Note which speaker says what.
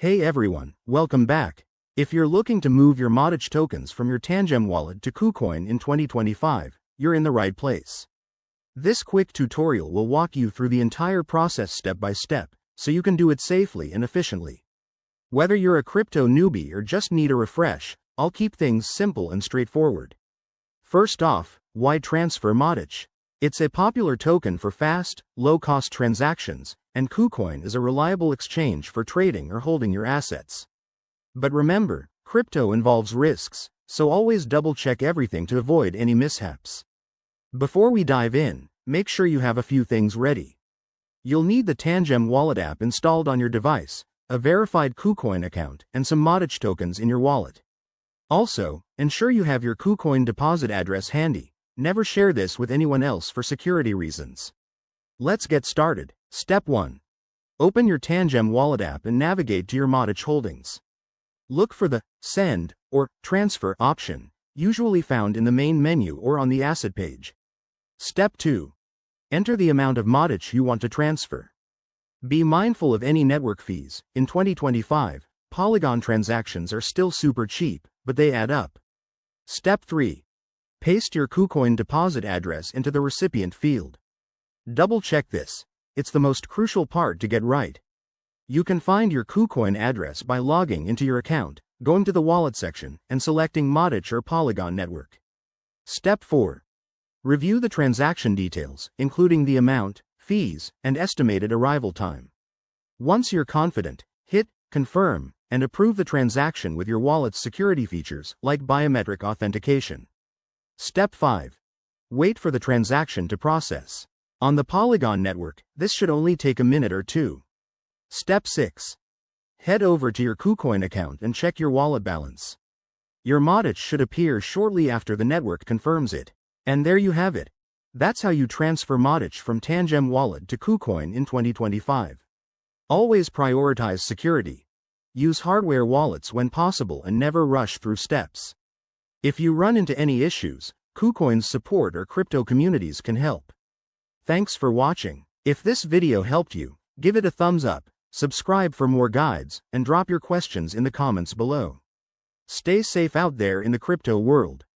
Speaker 1: Hey everyone, welcome back. If you're looking to move your Modic tokens from your Tangem wallet to KuCoin in 2025, you're in the right place. This quick tutorial will walk you through the entire process step by step, so you can do it safely and efficiently. Whether you're a crypto newbie or just need a refresh, I'll keep things simple and straightforward. First off, why transfer Modic? It's a popular token for fast, low-cost transactions, and KuCoin is a reliable exchange for trading or holding your assets. But remember, crypto involves risks, so always double-check everything to avoid any mishaps. Before we dive in, make sure you have a few things ready. You'll need the Tangem wallet app installed on your device, a verified KuCoin account, and some Modic tokens in your wallet. Also, ensure you have your KuCoin deposit address handy. Never share this with anyone else for security reasons. Let's get started. Step 1. Open your Tangem wallet app and navigate to your Modic holdings. Look for the Send or Transfer option, usually found in the main menu or on the asset page. Step 2. Enter the amount of Modic you want to transfer. Be mindful of any network fees. In 2025, Polygon transactions are still super cheap, but they add up. Step 3. Paste your KuCoin deposit address into the recipient field. Double-check this. It's the most crucial part to get right. You can find your KuCoin address by logging into your account, going to the wallet section, and selecting Modic or Polygon network. Step 4. Review the transaction details, including the amount, fees, and estimated arrival time. Once you're confident, hit Confirm and approve the transaction with your wallet's security features like biometric authentication. Step 5. Wait for the transaction to process. On the Polygon network, this should only take a minute or two. Step 6. Head over to your KuCoin account and check your wallet balance. Your Modic should appear shortly after the network confirms it. And there you have it. That's how you transfer Modic from Tangem wallet to KuCoin in 2025. Always prioritize security. Use hardware wallets when possible and never rush through steps. If you run into any issues, KuCoin's support or crypto communities can help. Thanks for watching. If this video helped you, give it a thumbs up, subscribe for more guides, and drop your questions in the comments below. Stay safe out there in the crypto world.